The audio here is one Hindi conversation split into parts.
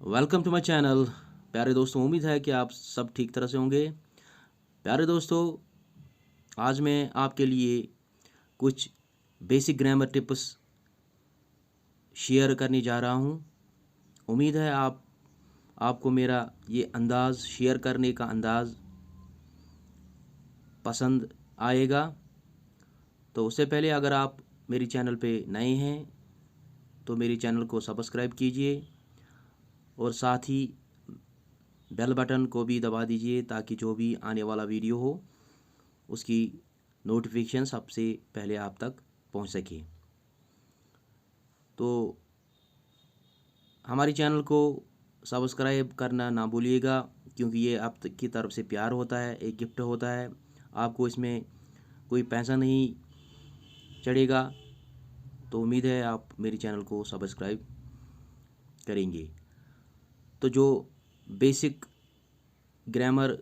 Welcome to my channel. प्यारे दोस्तों, उम्मीद है कि आप सब ठीक तरह से होंगे। प्यारे दोस्तों, आज मैं आपके लिए कुछ बेसिक ग्रामर टिप्स शेयर करने जा रहा हूं। उम्मीद है आपको मेरा ये अंदाज़ शेयर करने का अंदाज़ पसंद आएगा। तो उससे पहले अगर आप मेरी चैनल पे नए हैं तो मेरी चैनल को सब्सक्राइब कीजिए और साथ ही बेल बटन को भी दबा दीजिए ताकि जो भी आने वाला वीडियो हो उसकी नोटिफिकेशन सबसे पहले आप तक पहुंच सके। तो हमारी चैनल को सब्सक्राइब करना ना भूलिएगा, क्योंकि ये आप तक की तरफ से प्यार होता है, एक गिफ्ट होता है। आपको इसमें कोई पैसा नहीं चढ़ेगा। तो उम्मीद है आप मेरी चैनल को सब्सक्राइब करेंगे। तो जो बेसिक ग्रामर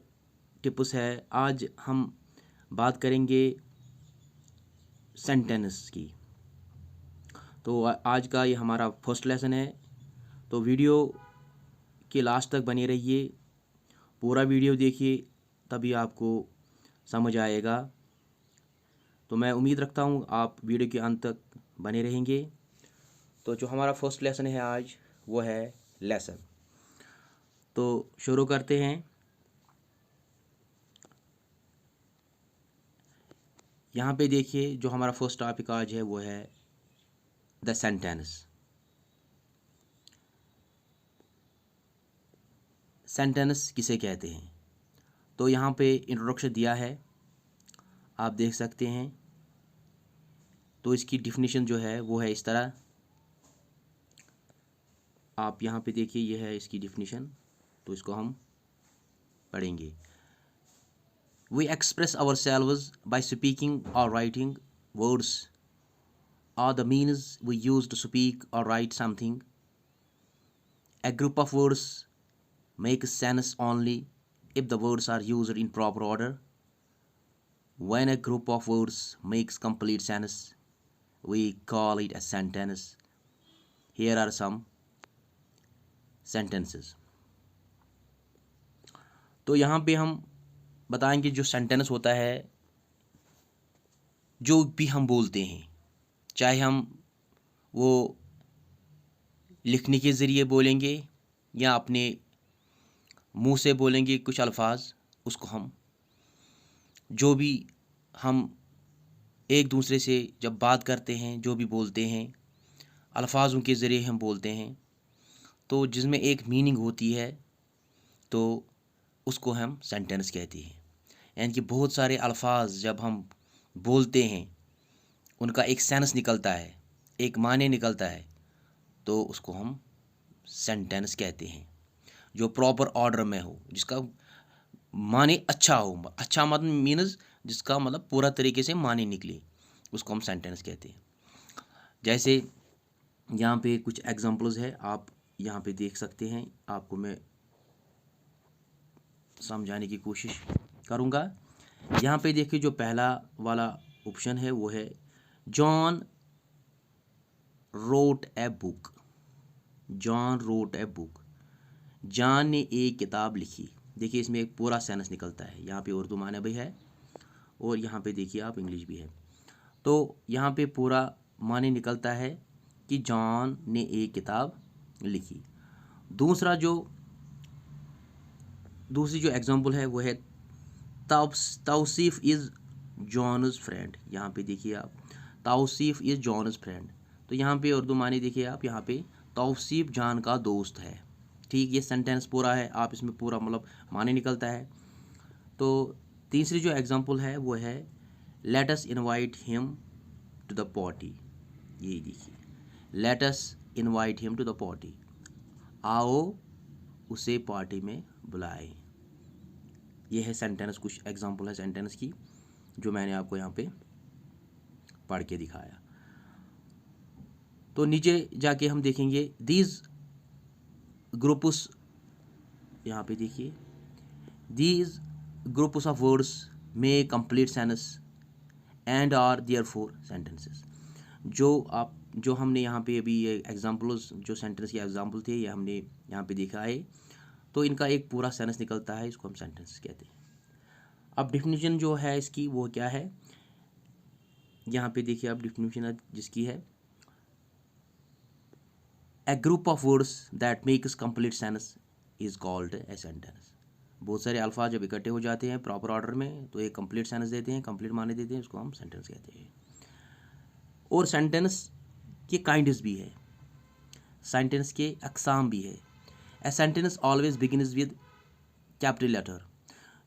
टिप्स है, आज हम बात करेंगे सेंटेंस की। तो आज का ये हमारा फर्स्ट लेसन है। तो वीडियो के लास्ट तक बने रहिए, पूरा वीडियो देखिए, तभी आपको समझ आएगा। तो मैं उम्मीद रखता हूँ आप वीडियो के अंत तक बने रहेंगे। तो जो हमारा फर्स्ट लेसन है आज, वो है लेसन। तो शुरू करते हैं। यहाँ पे देखिए, जो हमारा फर्स्ट टॉपिक आज है वो है द सेंटेंस। सेंटेंस किसे कहते हैं? तो यहाँ पे इंट्रोडक्शन दिया है, आप देख सकते हैं। तो इसकी डिफिनीशन जो है वो है इस तरह। आप यहाँ पे देखिए, ये है इसकी डिफिनीशन। तो इसको हम पढ़ेंगे। We express ourselves by speaking और writing words are the means we use to speak और write something. A group of words make sense only if the words are used in proper order. When a group of words makes complete sense, we call it a sentence. Here are some sentences. तो यहाँ पे हम बताएंगे जो सेंटेंस होता है, जो भी हम बोलते हैं, चाहे हम वो लिखने के ज़रिए बोलेंगे या अपने मुंह से बोलेंगे कुछ अल्फाज, उसको हम जो भी हम एक दूसरे से जब बात करते हैं, जो भी बोलते हैं, अल्फाजों के ज़रिए हम बोलते हैं, तो जिसमें एक मीनिंग होती है, तो उसको हम सेंटेंस कहते हैं। यानी कि बहुत सारे अल्फाज जब हम बोलते हैं, उनका एक सेंस निकलता है, एक माने निकलता है, तो उसको हम सेंटेंस कहते हैं। जो प्रॉपर ऑर्डर में हो, जिसका माने अच्छा हो, अच्छा मतलब मीन्स जिसका मतलब पूरा तरीके से माने निकले, उसको हम सेंटेंस कहते हैं। जैसे यहाँ पे कुछ एग्जांपल्स है, आप यहाँ पे देख सकते हैं। आपको मैं समझाने की कोशिश करूँगा। यहाँ पे देखिए, जो पहला वाला ऑप्शन है वो है John wrote a book. John wrote a book, John ने एक किताब लिखी। देखिए, इसमें एक पूरा सेंस निकलता है। यहाँ पे उर्दू माने भी है और यहाँ पे देखिए आप इंग्लिश भी है। तो यहाँ पे पूरा माने निकलता है कि जॉन ने एक किताब लिखी। दूसरी जो एग्जांपल है वो है तौसीफ इज़ जॉनस फ्रेंड। यहाँ पे देखिए आप, तौसीफ इज़ जॉनस फ्रेंड। तो यहाँ पे उर्दू माने देखिए आप, यहाँ पे तौसीफ जॉन का दोस्त है। ठीक, ये सेंटेंस पूरा है, आप इसमें पूरा मतलब माने निकलता है। तो तीसरी जो एग्जांपल है वो है let us invite him to the party. ये देखिए, let us invite him to the party, आओ उसे पार्टी में बुलाएं। ये है सेंटेंस, कुछ एग्जांपल है सेंटेंस की जो मैंने आपको यहाँ पे पढ़ के दिखाया। तो नीचे जाके हम देखेंगे दीज ग्रुप्स। यहाँ पे देखिए, दीज ग्रुप्स ऑफ वर्ड्स में complete sense and are therefore sentences. जो आप जो हमने यहाँ पे अभी ये एग्जाम्पल्स, जो सेंटेंस के एग्जाम्पल थे, ये हमने यहाँ पे देखा है, तो इनका एक पूरा सेंटेंस निकलता है, इसको हम सेंटेंस कहते हैं। अब डिफिनीशन जो है इसकी वो क्या है, यहाँ पे देखिए आप डिफिनीशन जिसकी है, a group of words that makes complete sentence is called a sentence. बहुत सारे अल्फाज जब इकट्ठे हो जाते हैं प्रॉपर ऑर्डर में तो एक कंप्लीट सेंटेंस देते हैं, कंप्लीट माने देते हैं, उसको हम सेंटेंस कहते हैं। और सेंटेंस के काइंड्स भी है, सेंटेंस के अकसाम भी है। A sentence always begins with capital letter.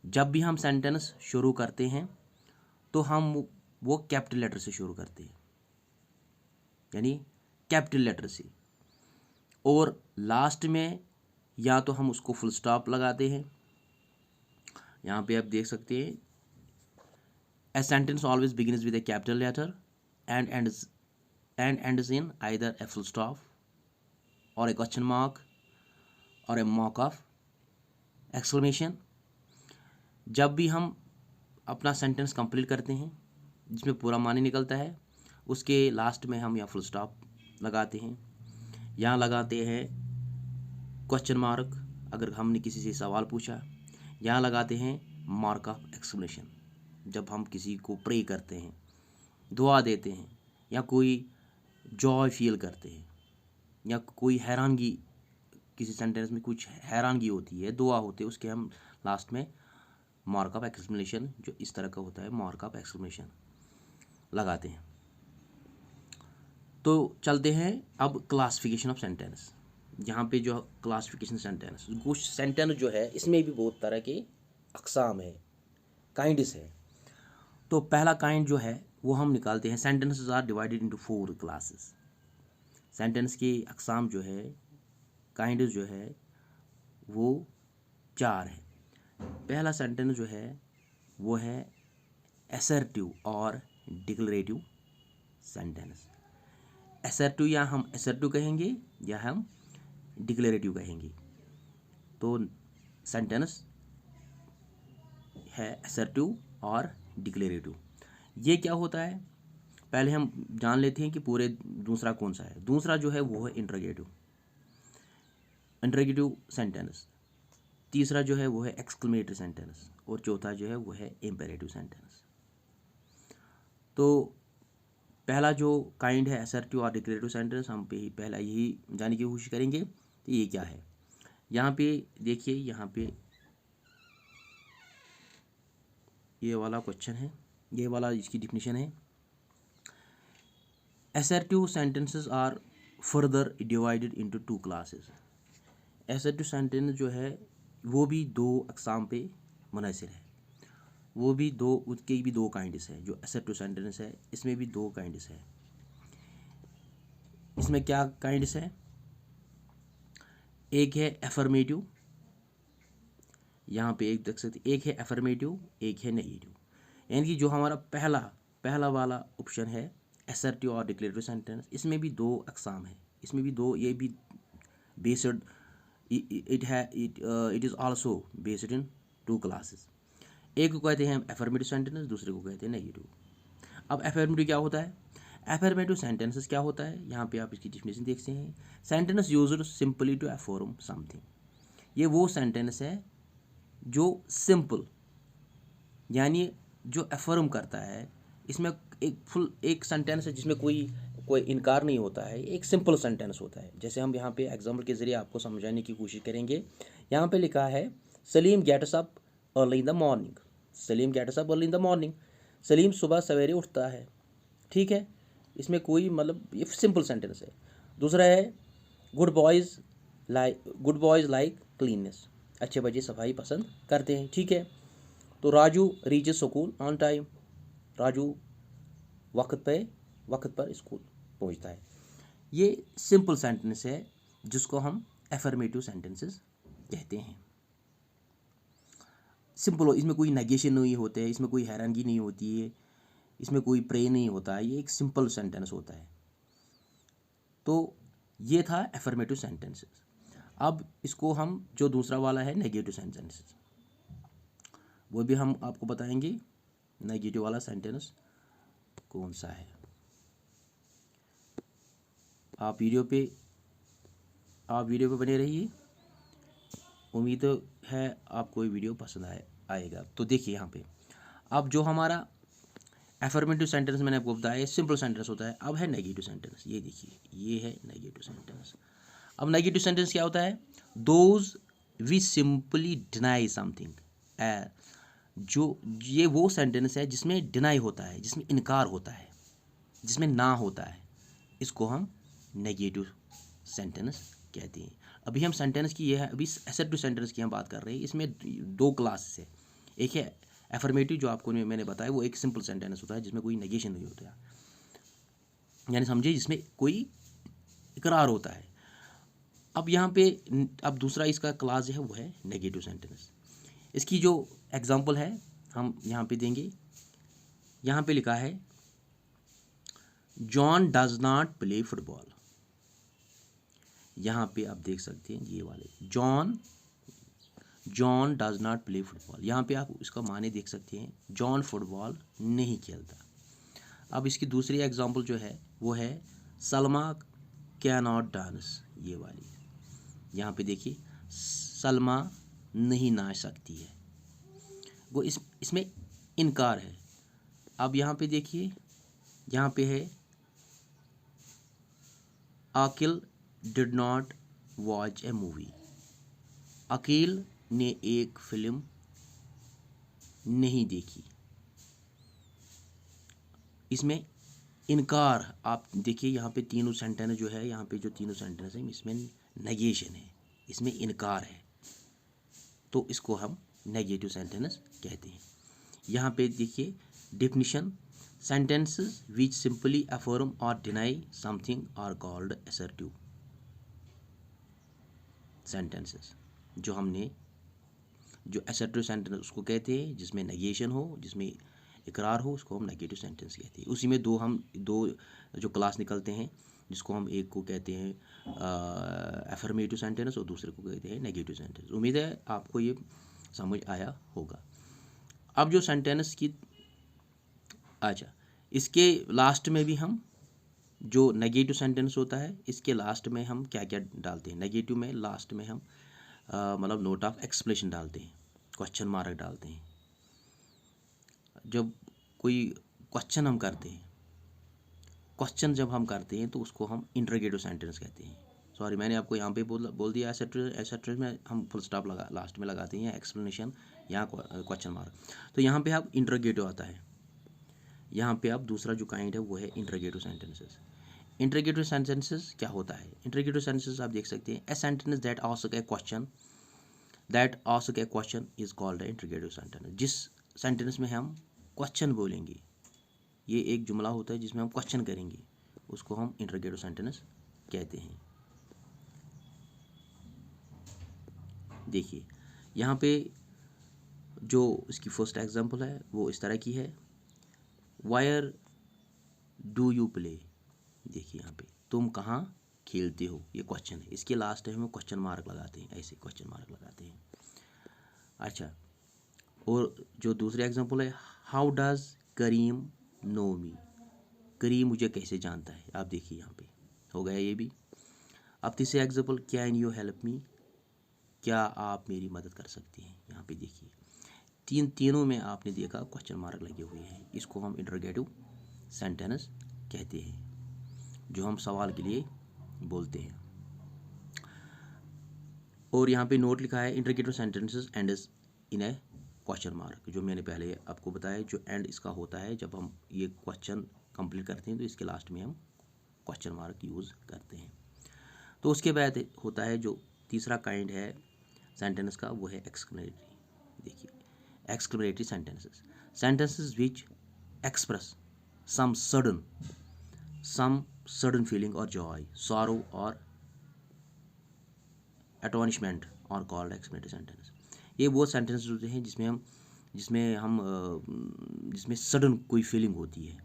जब भी हम सेंटेंस शुरू करते हैं तो हम वो कैपिटल लेटर से शुरू करते हैं, यानी कैपिटल लेटर से, और लास्ट में या तो हम उसको फुल स्टॉप लगाते हैं। यहाँ पे आप देख सकते हैं, a sentence always begins with a capital letter and ends in either a full stop or a question mark or a mark of exclamation। जब भी हम अपना सेंटेंस कंप्लीट करते हैं जिसमें पूरा मानी निकलता है, उसके लास्ट में हम या फुल स्टॉप लगाते हैं, यहाँ लगाते हैं क्वेश्चन मार्क अगर हमने किसी से सवाल पूछा, यहाँ लगाते हैं मार्क ऑफ एक्सक्लेमेशन जब हम किसी को प्रे करते हैं, दुआ देते हैं, या कोई जॉय फील करते हैं, या कोई हैरानगी, किसी सेंटेंस में कुछ हैरानगी होती है, दुआ होती है, उसके हम लास्ट में मार्क ऑफ एक्सक्लेमेशन, जो इस तरह का होता है, मार्क ऑफ एक्सक्लेमेशन लगाते हैं। तो चलते हैं अब क्लासिफिकेशन ऑफ सेंटेंस। यहाँ पे जो क्लासिफिकेशन सेंटेंस, कुछ सेंटेंस जो है इसमें भी बहुत तरह के अकसाम है, काइंड्स है। तो पहला काइंड जो है वो हम निकालते हैं, sentences are divided into 4 classes. Sentence की अकसाम जो है, काइंड जो है वो 4 है। पहला सेंटेंस जो है वो है असर्टिव और डिक्लेरेटिव सेंटेंस। असर्टिव या हम असर्टिव कहेंगे या हम डिक्लेरेटिव कहेंगे। तो सेंटेंस है असर्टिव और डिक्लेरेटिव। ये क्या होता है, पहले हम जान लेते हैं कि पूरे दूसरा कौन सा है। दूसरा जो है वो है इंटरोगेटिव सेंटेंस। तीसरा जो है वो है एक्सक्लेमेटरी सेंटेंस, और चौथा जो है वो है इम्पेरेटिव सेंटेंस। तो पहला जो काइंड है असर्टिव और डिक्लेरेटिव सेंटेंस, हम पे पहला यही जानने की कोशिश करेंगे तो ये क्या है। यहाँ पे देखिए, यहाँ पे ये वाला क्वेश्चन है, ये वाला इसकी डिफिनीशन है। Assertive sentences are further divided into 2 classes. Assertive sentence जो है वो भी 2 अकसाम पे मुनहसर है, वो भी उसके भी 2 काइंड्स है। जो असर्टिव सेंटेंस है इसमें भी 2 काइंड्स है। इसमें क्या काइंड्स है, एक है एफर्मेटिव, यहाँ पे एक देख सकते, एक है एफर्मेटिव, एक है नेगेटिव। यानी कि जो हमारा पहला वाला ऑप्शन है असर्टिव और डिक्लेरेटिव सेंटेंस, इसमें भी 2 अकसाम है, इसमें भी 2, ये भी based it is also based in 2 classes. एक को कहते हैं एफर्मेटिव सेंटेंस, दूसरे को कहते हैं नेगेटिव। अब एफर्मेटिव क्या होता है, एफर्मेटिव सेंटेंसेस क्या होता है, यहाँ पे आप इसकी डिफिनेशन देखते हैं। Sentence used simply to affirm something. ये वो सेंटेंस है जो सिंपल, यानी जो अफर्म करता है। इसमें एक सेंटेंस है जिसमें कोई इनकार नहीं होता है, एक सिंपल सेंटेंस होता है। जैसे हम यहाँ पे एग्जाम्पल के ज़रिए आपको समझाने की कोशिश करेंगे। यहाँ पे लिखा है Salim gets up early in the morning. Salim gets up early in the morning, Salim सुबह सवेरे उठता है, ठीक है। इसमें कोई मतलब ये सिंपल सेंटेंस है। दूसरा है गुड बॉयज़ लाइक क्लीननेस, अच्छे बच्चे सफाई पसंद करते हैं, ठीक है। तो Raju reaches school on time, Raju वक्त पर स्कूल पहुंचता है। ये सिंपल सेंटेंस है जिसको हम एफर्मेटिव सेंटेंसेस कहते हैं। सिंपल हो, इसमें कोई नेगेशन नहीं होते है, इसमें कोई हैरानगी नहीं होती है, इसमें कोई प्रे नहीं होता है, ये एक सिंपल सेंटेंस होता है। तो ये था एफर्मेटिव सेंटेंसेस। अब इसको हम जो दूसरा वाला है नेगेटिव सेंटेंसेस, वो भी हम आपको बताएंगे नेगेटिव वाला सेंटेंस कौन सा है। आप वीडियो पे बने रहिए। उम्मीद है आपको ये वीडियो पसंद आएगा। तो देखिए यहाँ पे अब जो हमारा एफर्मेटिव सेंटेंस मैंने आपको बताया सिंपल सेंटेंस होता है। अब है नेगेटिव सेंटेंस। ये देखिए, ये है नेगेटिव सेंटेंस। अब नेगेटिव सेंटेंस क्या होता है? Those we simply deny something. जो ये वो सेंटेंस है जिसमें डिनाई होता है, जिसमें इनकार होता है, जिसमें ना होता है, इसको हम नेगेटिव सेंटेंस कहते हैं। अभी हम सेंटेंस की ये है, अभी असर्टिव सेंटेंस की हम बात कर रहे हैं। इसमें दो क्लासेस है। एक है एफर्मेटिव, जो आपको मैंने बताया, वो एक सिंपल सेंटेंस होता है जिसमें कोई नेगेशन नहीं होता, यानी समझिए जिसमें कोई इकरार होता है। अब यहाँ पे अब दूसरा इसका क्लास है, वो है नेगेटिव सेंटेंस। इसकी जो एग्जांपल है हम यहाँ पे देंगे। यहाँ पे लिखा है John does not play football. यहाँ पे आप देख सकते हैं ये वाले John does not play football. यहाँ पे आप इसका माने देख सकते हैं, जॉन फुटबॉल नहीं खेलता। अब इसकी दूसरी एग्जांपल जो है वो है सलमा कैन नॉट डांस। ये वाली यहाँ पे देखिए, सलमा नहीं नाच सकती है, वो इसमें इनकार है। अब यहाँ पे देखिए, यहाँ पे है Aqeel did not watch a movie. Aqeel ने एक फिल्म नहीं देखी। इसमें इनकार आप देखिए, यहाँ पे तीनों सेंटेंस जो है, यहाँ पे जो तीनों सेंटेंस हैं इसमें नेगेशन है, इसमें इनकार है, तो इसको हम नेगेटिव सेंटेंस कहते हैं। यहाँ पे देखिए definition, sentences which simply affirm or deny something are called assertive sentences। जो assertive sentence उसको कहते हैं जिसमें negation हो, जिसमें इकरार हो, उसको हम नेगेटिव सेंटेंस कहते हैं। उसी में दो जो क्लास निकलते हैं, जिसको हम एक को कहते हैं एफर्मेटिव सेंटेंस और दूसरे को कहते हैं नेगेटिव सेंटेंस। उम्मीद है आपको ये समझ आया होगा। अब जो सेंटेंस की अच्छा, इसके लास्ट में भी हम जो नेगेटिव सेंटेंस होता है, इसके लास्ट में हम क्या क्या डालते हैं? नेगेटिव में लास्ट में हम मतलब नोट ऑफ एक्सप्लेनेशन डालते हैं, क्वेश्चन मार्क डालते हैं। जब कोई क्वेश्चन हम करते हैं, जब हम करते हैं तो उसको हम इंटरोगेटिव सेंटेंस कहते हैं। सॉरी, मैंने आपको यहाँ पे बोल दिया एसेट्रेस में हम फुल स्टॉप लास्ट में लगाते हैं, एक्सप्लेनेशन यहाँ क्वेश्चन मार्क। तो यहाँ पे आप इंटरोगेटिव आता है। यहाँ पे आप दूसरा जो काइंड है वो है इंटरोगेटिव सेंटेंसेस। इंटरोगेटिव सेंटेंसेस क्या होता है? इंटरोगेटिव सेंटेंसेस आप देख सकते हैं, a sentence that ask A question is called A interrogative sentence. जिस सेंटेंस में हम क्वेश्चन बोलेंगे, ये एक जुमला होता है जिसमें हम क्वेश्चन करेंगे, उसको हम इंटरोगेटिव सेंटेंस कहते हैं। देखिए यहाँ पे जो इसकी फर्स्ट एग्जांपल है वो इस तरह की है, वायर डू यू प्ले। देखिए यहाँ पे तुम कहाँ खेलते हो, ये क्वेश्चन है। इसके लास्ट में हम क्वेश्चन मार्क लगाते हैं, ऐसे क्वेश्चन मार्क लगाते हैं। अच्छा, और जो दूसरी एग्जांपल है, हाउ डज करीम नो मी। करीम मुझे कैसे जानता है। आप देखिए यहाँ पे हो गया ये भी। अब तीसरी example, can you help me, क्या आप मेरी मदद कर सकते हैं। यहाँ पे देखिए तीनों में आपने देखा क्वेश्चन मार्क लगे हुए हैं। इसको हम इंटरोगेटिव सेंटेंस कहते हैं, जो हम सवाल के लिए बोलते हैं। और यहाँ पे नोट लिखा है, interrogative sentences ends in A question mark. जो मैंने पहले आपको बताया, जो एंड इसका होता है जब हम ये क्वेश्चन कंप्लीट करते हैं तो इसके लास्ट में हम क्वेश्चन मार्क यूज़ करते हैं। तो उसके बाद होता है जो तीसरा काइंड है सेंटेंस का, वो है एक्सक्लेमेटरी। देखिए exclamatory sentences which express some sudden feeling और जॉय, सॉरो और एटोनिशमेंट और कॉल्ड एक्सक्लेमेटरी सेंटेंस। ये वो सेंटेंसेस होते हैं जिसमें सडन कोई फीलिंग होती है।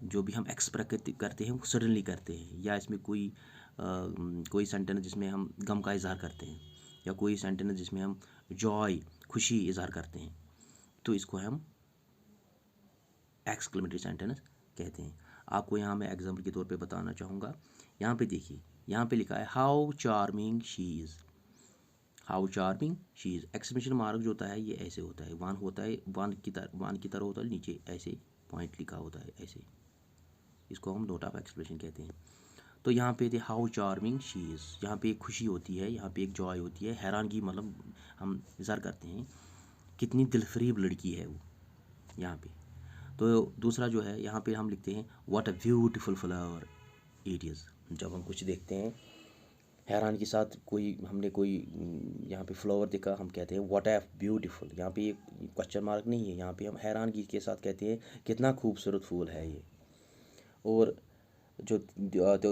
जो भी हम एक्सप्रेस करते हैं वो सडनली करते हैं, या इसमें कोई सेंटेंस जिसमें हम गम का इजहार करते हैं, या कोई सेंटेंस जिसमें हम जॉय खुशी इजहार करते हैं, तो इसको हम एक्सक्लेमेटरी सेंटेंस कहते हैं। आपको यहाँ मैं एग्जाम्पल के तौर पे बताना चाहूँगा। यहाँ पे देखिए, यहाँ पे लिखा है how charming she is. How charming she is, exclamation mark जो होता है ये ऐसे होता है, वन होता है, वन की तरह होता है, नीचे ऐसे पॉइंट लिखा होता है ऐसे, इसको हम नोट ऑफ एक्सप्रेशन कहते हैं। तो यहाँ पे थे हाउ चार्मिंग शी इज़, यहाँ पे एक खुशी होती है, यहाँ पे एक जॉय होती है, हैरानगी, मतलब हम इज़हार करते हैं कितनी दिलफरीब लड़की है वो यहाँ पे। तो दूसरा जो है यहाँ पे हम लिखते हैं what a beautiful flower it is. जब हम कुछ देखते हैं हैरान के साथ, हमने कोई यहाँ पे फ्लावर देखा, हम कहते हैं व्हाट अ ब्यूटीफुल। यहाँ पे एक क्वेश्चन मार्क नहीं है, यहाँ पे हम हैरानगी के साथ कहते हैं कितना खूबसूरत फूल है ये। और जो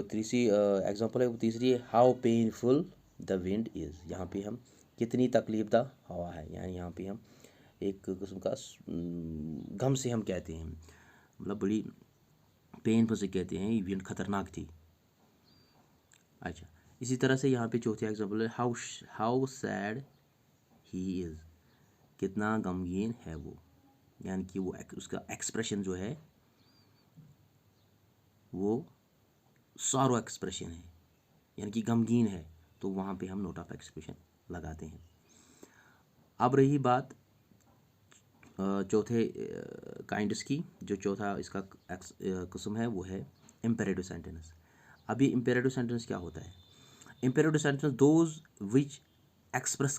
तीसरी एग्जांपल है वो तीसरी है how painful the wind is. यहाँ पे हम कितनी तकलीफदा हवा है, यानी यहाँ पे हम एक किस्म का गम से हम कहते हैं, मतलब बड़ी पेनफुल से कहते हैं, विंड खतरनाक थी। अच्छा, इसी तरह से यहाँ पे चौथी एग्जांपल है हाउ सैड ही इज़, कितना गमगीन है वो, यानी कि वो उसका एक्सप्रेशन जो है वो सॉरो एक्सप्रेशन है, यानी कि गमगीन है, तो वहाँ पे हम नोट ऑफ एक्सप्रेशन लगाते हैं। अब रही बात चौथे काइंड्स की, जो चौथा इसका किस्म है वो है इम्पेरेटिव सेंटेंस। अभी इम्पेरेटिव सेंटेंस क्या होता है? Imperative sentence those which express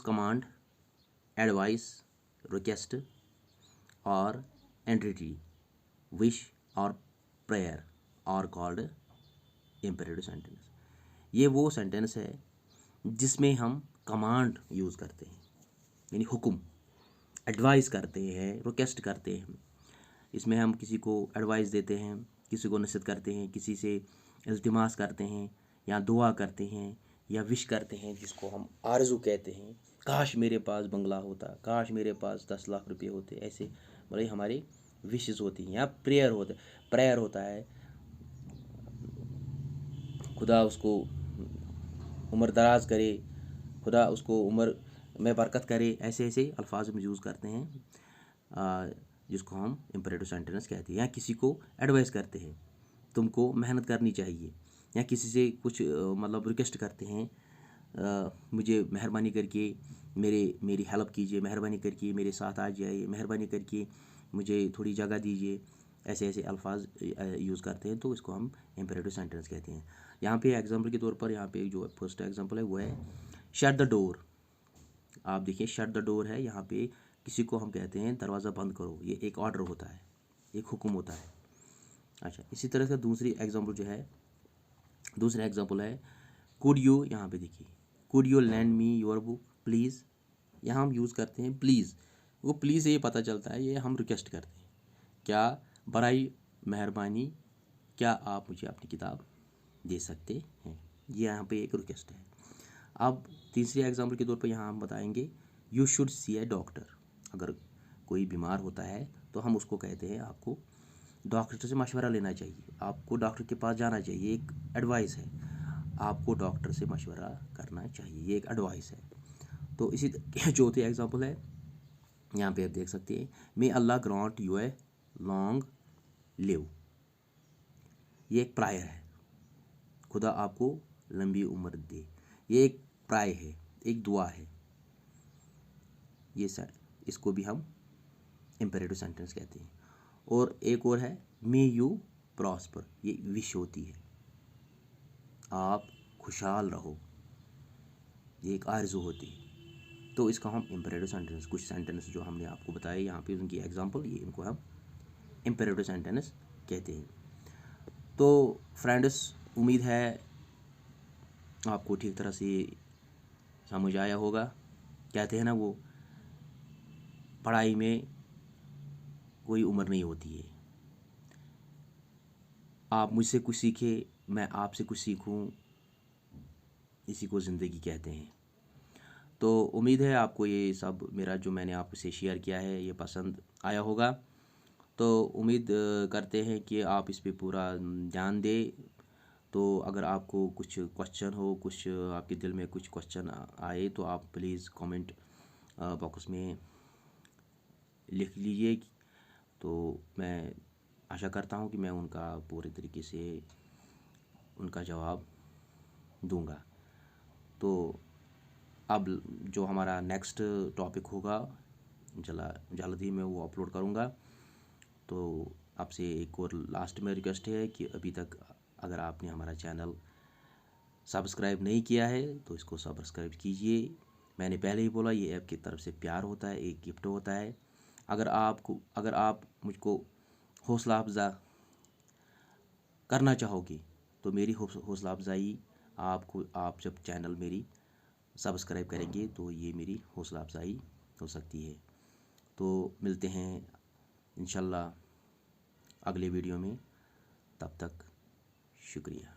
command, advice, request और एंट्री, विश और prayer are called imperative sentence. ये वो सेंटेंस है जिसमें हम कमांड यूज़ करते हैं, यानी हुक्म, एडवाइस करते हैं, रिक्वेस्ट करते हैं। इसमें हम किसी को एडवाइस देते हैं, किसी को नसीहत करते हैं, किसी से इल्तिमास करते हैं, या दुआ करते हैं, या विश करते हैं, जिसको हम आरज़ू कहते हैं। काश मेरे पास बंगला होता, काश मेरे पास 10 लाख रुपए होते, ऐसे मतलब हमारी विशेस होती हैं। या प्रेयर होता है, खुदा उसको उम्र दराज करे, खुदा उसको उम्र में बरकत करे, ऐसे ऐसे अल्फाज हम यूज़ करते हैं, जिसको हम इम्पेरेटिव सेंटेंस कहते हैं। या किसी को एडवाइस करते हैं, तुमको मेहनत करनी चाहिए, या किसी से कुछ मतलब रिक्वेस्ट करते हैं, मुझे मेहरबानी करके मेरी हेल्प कीजिए, मेहरबानी करके मेरे साथ आ जाइए, मेहरबानी करके मुझे थोड़ी जगह दीजिए, ऐसे ऐसे अल्फाज यूज़ करते हैं, तो इसको हम इम्पेरेटिव सेंटेंस कहते हैं। यहाँ पे एग्जांपल के तौर पर यहाँ पे जो फर्स्ट एग्जांपल है वो है शट द डोर। आप देखिए शट द डोर है, यहाँ पे किसी को हम कहते हैं दरवाज़ा बंद करो, ये एक ऑर्डर होता है, एक हुक्म होता है। अच्छा, इसी तरह से दूसरा एग्जांपल है कुड यू। यहाँ पे देखिए could you land me your book please. यहाँ हम यूज़ करते हैं प्लीज़, वो प्लीज़ से ये पता चलता है ये हम रिक्वेस्ट करते हैं, क्या बड़ाई मेहरबानी, क्या आप मुझे अपनी किताब दे सकते हैं, ये यहाँ पे एक रिक्वेस्ट है। अब तीसरे एग्जाम्पल के तौर पर यहाँ हम बताएंगे you should see A doctor. अगर कोई बीमार होता है तो हम उसको कहते हैं आपको डॉक्टर से मशवरा लेना चाहिए, आपको डॉक्टर के पास जाना चाहिए, एक एडवाइस है, आपको डॉक्टर से मशवरा करना चाहिए, ये एक एडवाइस है। तो इसी चौथी एग्जाम्पल है, यहाँ पे आप देख सकते हैं may Allah grant you a long live, ये एक प्रायर है, खुदा आपको लंबी उम्र दे, ये एक प्राय है, एक दुआ है, ये इसको भी हम इम्पेरेटिव सेंटेंस कहते हैं। और एक और है मे यू प्रॉस्पर, ये विश होती है, आप खुशहाल रहो, ये एक आरज़ू होती है। तो इसका हम इम्पेरेटिव सेंटेंस, कुछ सेंटेंस जो हमने आपको बताए यहाँ पे उनकी एग्जांपल, ये इनको हम इम्पेरेटिव सेंटेंस कहते हैं। तो फ्रेंड्स, उम्मीद है आपको ठीक तरह से समझ आया होगा। कहते हैं ना वो, पढ़ाई में कोई उम्र नहीं होती है, आप मुझसे कुछ सीखें, मैं आपसे कुछ सीखूं, इसी को ज़िंदगी कहते हैं। तो उम्मीद है आपको ये सब मेरा जो मैंने आपसे शेयर किया है ये पसंद आया होगा। तो उम्मीद करते हैं कि आप इस पे पूरा ध्यान दें। तो अगर आपको कुछ क्वेश्चन हो, कुछ आपके दिल में कुछ क्वेश्चन आए, तो आप प्लीज़ कमेंट बॉक्स में लिख लीजिए, तो मैं आशा करता हूँ कि मैं उनका पूरे तरीके से उनका जवाब दूंगा। तो अब जो हमारा नेक्स्ट टॉपिक होगा जल्द ही मैं वो अपलोड करूंगा। तो आपसे एक और लास्ट में रिक्वेस्ट है कि अभी तक अगर आपने हमारा चैनल सब्सक्राइब नहीं किया है तो इसको सब्सक्राइब कीजिए। मैंने पहले ही बोला, ये ऐप की तरफ से प्यार होता है, एक गिफ्ट होता है। अगर आप मुझको हौसला अफ़ज़ा करना चाहोगे तो मेरी हौसला अफ़ज़ाई आप जब चैनल मेरी सब्सक्राइब करेंगे तो ये मेरी हौसला अफ़ज़ाई हो सकती है। तो मिलते हैं इंशाल्लाह अगले वीडियो में, तब तक शुक्रिया।